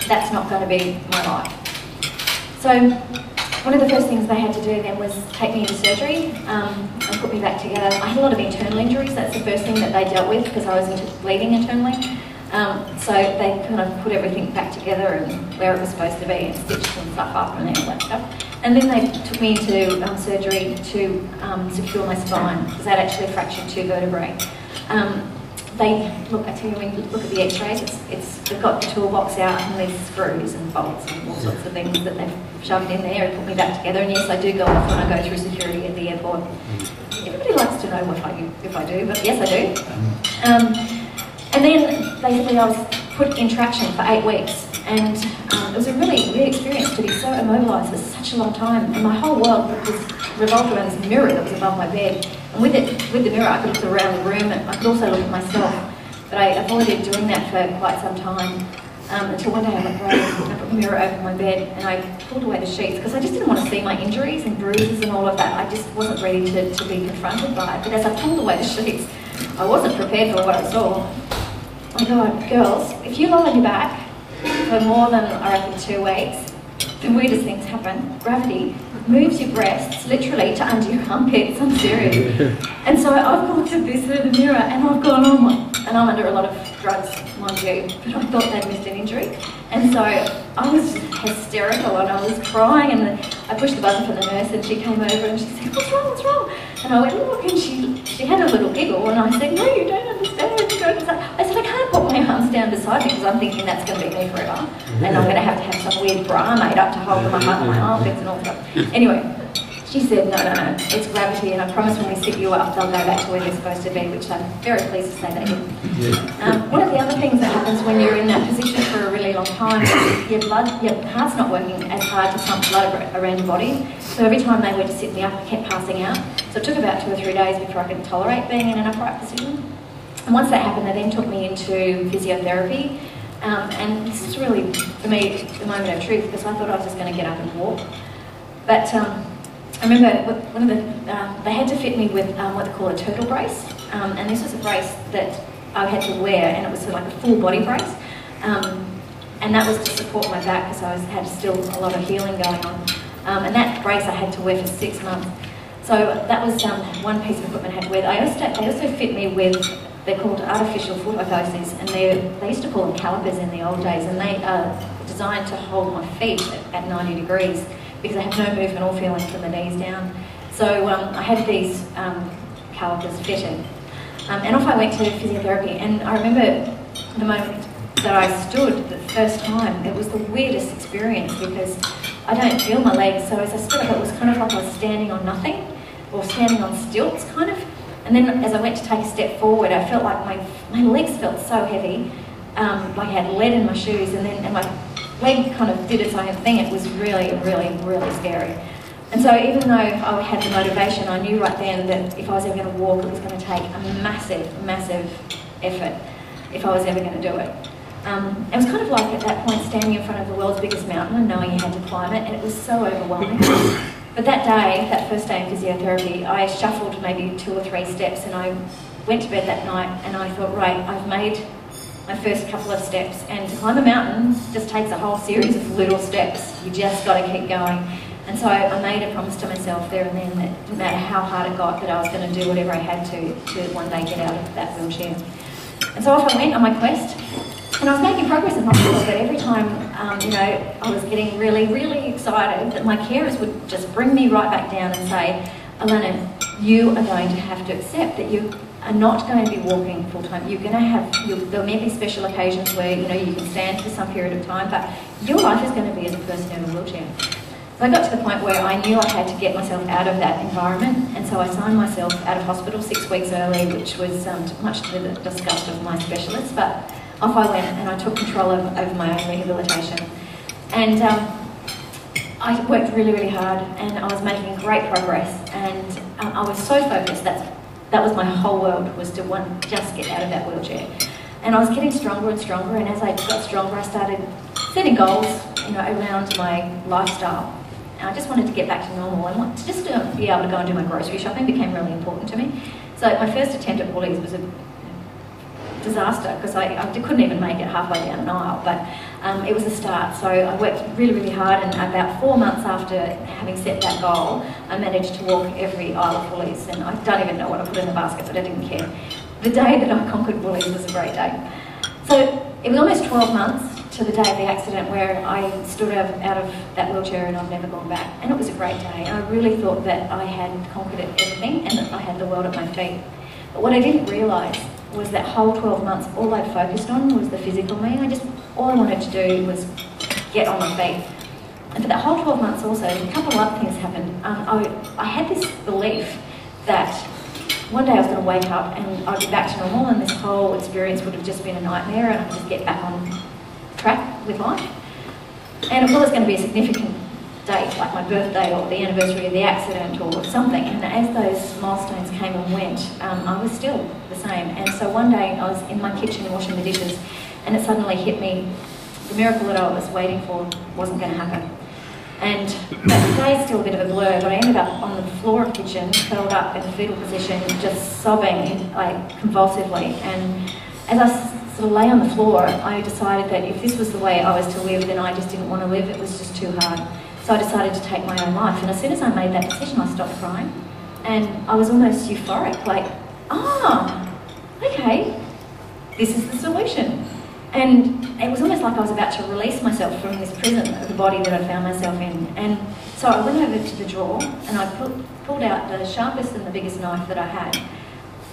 that's not going to be my life. So one of the first things they had to do then was take me into surgery and put me back together. I had a lot of internal injuries. That's the first thing that they dealt with because I was bleeding internally. So they kind of put everything back together and where it was supposed to be and stitched some stuff up and all that stuff. And then they took me into surgery to secure my spine because I'd actually fractured 2 vertebrae. I tell you, when you look at the x-rays, they've got the toolbox out and there's screws and bolts and all sorts of things that they've shoved in there and put me back together. And yes, I do go off when I go through security at the airport. Everybody likes to know if I do, but yes, I do. And then basically I was put in traction for 8 weeks, and it was a really weird experience to be so immobilised for such a long time. And my whole world was revolved around this mirror that was above my bed. And with the mirror, I could look around the room, and I could also look at myself. But I avoided doing that for quite some time until one day I went brave and I put the mirror over my bed and I pulled away the sheets because I just didn't want to see my injuries and bruises and all of that. I just wasn't ready to be confronted by it. But as I pulled away the sheets, I wasn't prepared for what I saw. I go, girls, if you lie on your back for more than, I reckon, 2 weeks, the weirdest things happen. Gravity moves your breasts literally to under your armpits. I'm serious. And so I've looked at this through the mirror and I've gone, oh my, and I'm under a lot of drugs, mind you, but I thought they'd missed an injury. And so I was just hysterical and I was crying, and I pushed the button for the nurse and she came over and she said, what's wrong, what's wrong? And I went, look, and she had a little giggle and I said, no, you don't understand, you don't understand. I said, I can't put my arms down beside me because I'm thinking that's going to be me forever. And I'm going to have some weird bra made up to hold my heart and my armpits and all that. Anyway, she said, no, it's gravity, and I promise when we sit you up, they'll go back to where they're supposed to be, which I'm very pleased to say they did. One of the other things that happens when you're in that position for a really long time is your heart's not working as hard to pump blood around your body. So every time they went to sit me up, I kept passing out. So it took about 2 or 3 days before I could tolerate being in an upright position. And once that happened, they then took me into physiotherapy. And this is really, for me, the moment of truth, because I thought I was just going to get up and walk. But I remember they had to fit me with what they call a turtle brace, and this was a brace that I had to wear, and it was like a full body brace, and that was to support my back because I had still a lot of healing going on, and that brace I had to wear for 6 months. So that was one piece of equipment I had to wear. They also fit me with, they're called artificial foot orthoses, and they used to call them calipers in the old days, and they are designed to hold my feet at 90 degrees. Because I have no movement or feeling from the knees down. So I had these calipers fitted. And off I went to physiotherapy, and I remember the moment that I stood the first time, it was the weirdest experience because I don't feel my legs, so as I stood up it was kind of like I was standing on nothing, or standing on stilts kind of. And then as I went to take a step forward, I felt like my legs felt so heavy, like I had lead in my shoes, and my leg kind of did its own thing. It was really, really, really scary. And so even though I had the motivation, I knew right then that if I was ever going to walk, it was going to take a massive, massive effort if I was ever going to do it. It was kind of like at that point standing in front of the world's biggest mountain and knowing you had to climb it, and it was so overwhelming. But that day, that first day in physiotherapy, I shuffled maybe 2 or 3 steps, and I went to bed that night and I thought, right, I've made my first couple of steps, and to climb a mountain just takes a whole series of little steps. You just got to keep going. And so I made a promise to myself there and then that no matter how hard it got, that I was going to do whatever I had to one day get out of that wheelchair. And so off I went on my quest, and I was making progress in hospital, but every time I was getting really, really excited that my carers would just bring me right back down and say, Allana, you are going to have to accept that you are not going to be walking full time. You're going to have, there may be special occasions where you can stand for some period of time, but your life is going to be as a person in a wheelchair. So I got to the point where I knew I had to get myself out of that environment, and so I signed myself out of hospital 6 weeks early, which was much to the disgust of my specialists, but off I went and I took control over my own rehabilitation. And I worked really, really hard, and I was making great progress, and I was so focused. That was my whole world, was to just get out of that wheelchair. And I was getting stronger and stronger, and as I got stronger, I started setting goals, around my lifestyle. And I just wanted to get back to normal, and just to be able to go and do my grocery shopping became really important to me. So my first attempt at Woolies was disaster because I couldn't even make it halfway down an aisle, but it was a start. So I worked really, really hard, and about 4 months after having set that goal, I managed to walk every aisle of Woolies, and I don't even know what I put in the basket, but I didn't care. The day that I conquered Woolies was a great day. So it was almost 12 months to the day of the accident where I stood out of that wheelchair and I've never gone back. And it was a great day. I really thought that I had conquered everything and that I had the world at my feet. But what I didn't realise was that whole 12 months, all I'd focused on was the physical me. All I wanted to do was get on my feet. And for that whole 12 months also, a couple of other things happened. I had this belief that one day I was going to wake up and I'd be back to normal and this whole experience would have just been a nightmare and I'd just get back on track with life. And it was going to be a significant date, like my birthday or the anniversary of the accident or something. And as those milestones came and went, I was still the same. And so one day I was in my kitchen washing the dishes and it suddenly hit me, the miracle that I was waiting for wasn't going to happen. And that day's still a bit of a blur, but I ended up on the floor of the kitchen, curled up in a fetal position, just sobbing like convulsively. And as I sort of lay on the floor, I decided that if this was the way I was to live, then I just didn't want to live. It was just too hard. So I decided to take my own life. And as soon as I made that decision, I stopped crying. And I was almost euphoric, like, okay, this is the solution. And it was almost like I was about to release myself from this prison of the body that I found myself in. And so I went over to the drawer and I pulled out the sharpest and the biggest knife that I had.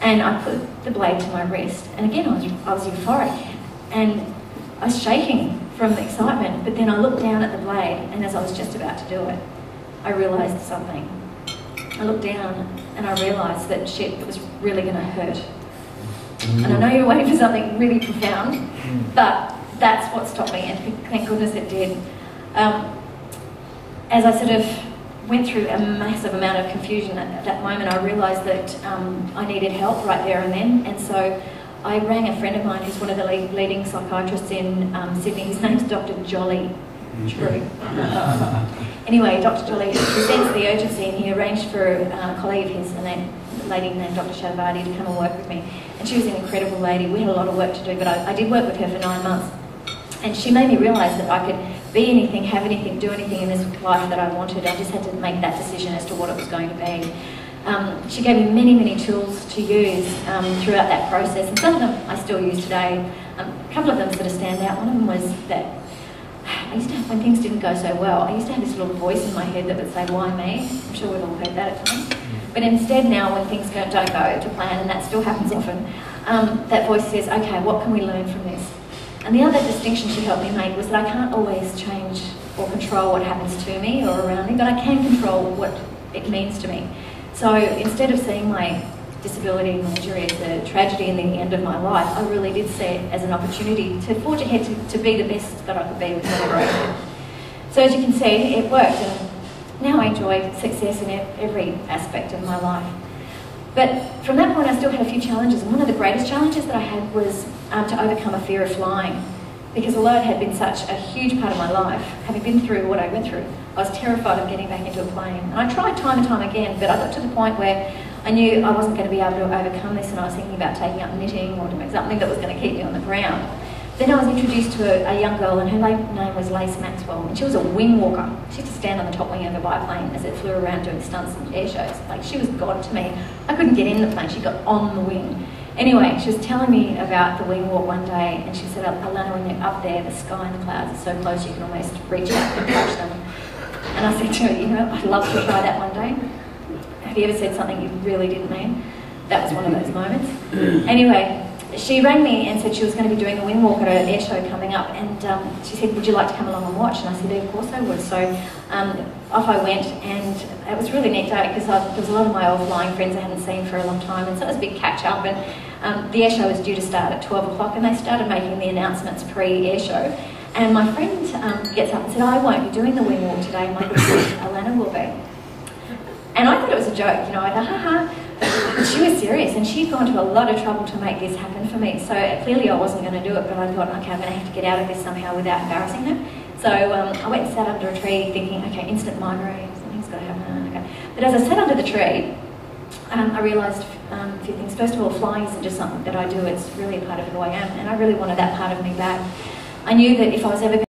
And I put the blade to my wrist. And again, I was euphoric. And I was shaking from the excitement. But then I looked down at the blade, and as I was just about to do it, I realised something. I looked down and I realised that shit, it was really going to hurt. And I know you're waiting for something really profound, but that's what stopped me, and thank goodness it did. As I sort of went through a massive amount of confusion at that moment, I realised that I needed help right there and then, and so I rang a friend of mine who's one of the leading psychiatrists in Sydney. His name's Dr. Jolly. True. Anyway, Dr. Jolly, he sensed the urgency and he arranged for a colleague of his, a lady named Dr. Shadavadi, to come and work with me. And she was an incredible lady. We had a lot of work to do, but I did work with her for 9 months. And she made me realise that I could be anything, have anything, do anything in this life that I wanted. I just had to make that decision as to what it was going to be. She gave me many, many tools to use throughout that process, and some of them I still use today. A couple of them sort of stand out. One of them was that I used to have, when things didn't go so well, I used to have this little voice in my head that would say, why me? I'm sure we've all heard that at times. But instead now, when things don't go to plan, and that still happens often, that voice says, okay, what can we learn from this? And the other distinction she helped me make was that I can't always change or control what happens to me or around me, but I can control what it means to me. So instead of seeing my disability and injury as a tragedy in the end of my life, I really did see it as an opportunity to forge ahead to be the best that I could be with whatever I did. So as you can see, it worked, and now I enjoy success in every aspect of my life. But from that point I still had a few challenges, and one of the greatest challenges that I had was to overcome a fear of flying. Because although it had been such a huge part of my life, having been through what I went through, I was terrified of getting back into a plane. And I tried time and time again, but I got to the point where I knew I wasn't going to be able to overcome this, and I was thinking about taking up knitting or doing something that was going to keep me on the ground. Then I was introduced to a young girl, and her name was Lace Maxwell, and she was a wing walker. She used to stand on the top wing of a biplane as it flew around doing stunts and air shows. Like, she was God to me. I couldn't get in the plane, she got on the wing. Anyway, she was telling me about the wing walk one day, and she said, Allana, when you're up there, the sky and the clouds are so close you can almost reach out and touch them. And I said to her, you know, I'd love to try that one day. Have you ever said something you really didn't mean? That was one of those moments. Anyway, she rang me and said she was going to be doing a wing walk at an air show coming up, and she said, would you like to come along and watch? And I said, yeah, of course I would. So off I went, and it was a really neat day because there was a lot of my old flying friends I hadn't seen for a long time, and so it was a big catch up. And the air show was due to start at 12 o'clock, and they started making the announcements pre-air show. And my friend gets up and said, I won't be doing the wing walk today, my good friend Allana will be. And I thought it was a joke, you know, I thought, ha. But she was serious, and she'd gone to a lot of trouble to make this happen for me. So clearly I wasn't going to do it, but I thought, okay, I'm going to have to get out of this somehow without embarrassing her. So I went and sat under a tree thinking, okay, instant mind read, something's got to happen, okay. But as I sat under the tree, I realised a few things. First of all, flying isn't just something that I do, it's really a part of who I am, and I really wanted that part of me back. I knew that if I was ever going